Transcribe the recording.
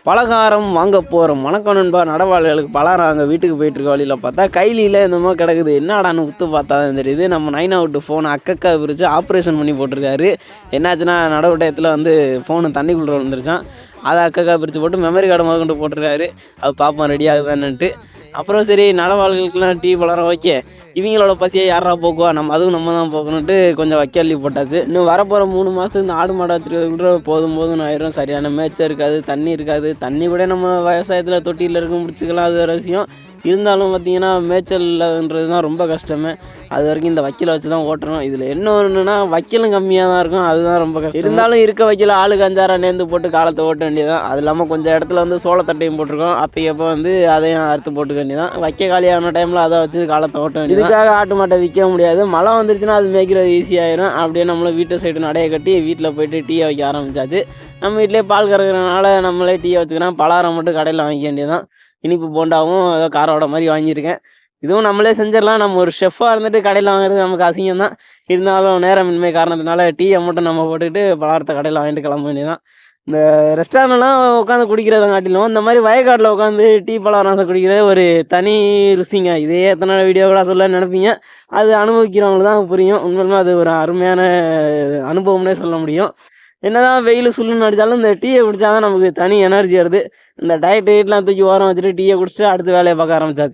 பலகாரம் வாங்க போகிறோம். வணக்கம் நண்பா. நடவாளிகளுக்கு பலகாரம் அங்கே வீட்டுக்கு போயிட்டுருக்க வழியில் பார்த்தா கைலியில் என்னமோ கிடக்குது. என்னடான்னு உத்து பார்த்தா தான் தெரியுது. நம்ம நைனா விட்டு ஃபோனை அக்கக்கா பிரித்து ஆப்ரேஷன் பண்ணி போட்டிருக்காரு. என்னாச்சுன்னா நடவட்டயத்தில் ஃபோனு தண்ணிக்குள்ளே வந்துருச்சான். அதை அக்கக்கா பிரித்து போட்டு மெமரி கார்டை முதற்கொண்டு போட்டிருக்காரு. அது பார்ப்போம் ரெடி ஆகுதான்னுட்டு. அப்புறம் சரி நடவாளிகளுக்கெல்லாம் டீ பலகாரம் ஓகே, இவங்களோட பசியை யாரா போக்குவா, அதுவும் நம்ம தான் போக்கணுன்ட்டு கொஞ்சம் வைக்கல்லி போட்டாச்சு. இன்னும் வரப்போகிற 3 மாதத்துக்கு இந்த ஆடு மாடு வச்சுருக்கிறதுக்குள்ள போதும் ஆயிரும். சரியான மேய்ச்சல் இருக்காது, தண்ணி இருக்காது. தண்ணி கூட நம்ம விவசாயத்தில் தொட்டியில் இருக்க முடிச்சுக்கலாம், அது ஒரு விஷயம். இருந்தாலும் பார்த்திங்கன்னா மேய்ச்சல் இல்லாதன்றது தான் ரொம்ப கஷ்டமே. அது வரைக்கும் இந்த வைக்கலை வச்சு தான் ஓட்டணும். இதில் என்ன ஒன்றுனா வைக்கலும் கம்மியாக தான் இருக்கும், அதுதான் ரொம்ப கஷ்டம். இருந்தாலும் இருக்க வைக்கல ஆளுக்கு 5-6 நேர்ந்து போட்டு காலத்தை ஓட்ட வேண்டியதான். அது இல்லாமல் கொஞ்சம் இடத்துல சோளத்தட்டையும் போட்டிருக்கோம். அப்போ அதையும் அறுத்து போட்டுக்க வேண்டியதான். வைக்க காலியான டைமில் அதை வச்சு காலத்தை ஓட்ட வேண்டியது. இதுக்காக ஆட்டு மாட்டை விற்க முடியாது. மழை வந்துருச்சுன்னா அது மேய்க்கிறது ஈஸியாகிடும். அப்படியே நம்மளும் வீட்டு சைடு நடைய கட்டி வீட்டில் போய்ட்டு டீயை வைக்க ஆரம்பித்தாச்சு. நம்ம வீட்டிலே பால் கறக்கிறனால நம்மளே டீயை வச்சுக்கிறோம். பலகாரம் மட்டும் கடையில் வாங்கிக்க வேண்டியதான். இனிப்பு போண்டாவும் ஏதோ காரோட மாதிரி வாங்கியிருக்கேன். இதுவும் நம்மளே செஞ்சிடலாம். நம்ம ஒரு ஷெஃப்பாக இருந்துட்டு கடையில் வாங்குறது நமக்கு அசிங்கம் தான். இருந்தாலும் நேரமின்மை காரணத்தினால டீயை மட்டும் நம்ம போட்டுக்கிட்டு பலகாரத்தை கடையில் வாங்கிட்டு கிளம்ப வேண்டியதான். இந்த ரெஸ்டாரண்ட்லாம் உட்காந்து குடிக்கிறத காட்டிலும் இந்த மாதிரி வயக்காட்டில் உட்காந்து டீ பலகாரம் குடிக்கிறது ஒரு தனி ருசிங்க. இதே எத்தனை வீடியோ கூட சொல்ல நினைப்பீங்க. அது அனுபவிக்கிறவங்களுக்கு தான் புரியும். உண்மையிலுமே அது ஒரு அருமையான அனுபவம்னே சொல்ல முடியும். என்னதான் வெயில் சுள்ளுன்னு அடித்தாலும் இந்த டீயை குடித்தா தான் நமக்கு தனி எனர்ஜி வருது. இந்த டயட் வெயிட்லாம் தூக்கி ஓரம் வச்சுட்டு டீயை குடிச்சிட்டு அடுத்த வேலையை பார்க்க ஆரம்பிச்சாச்சு.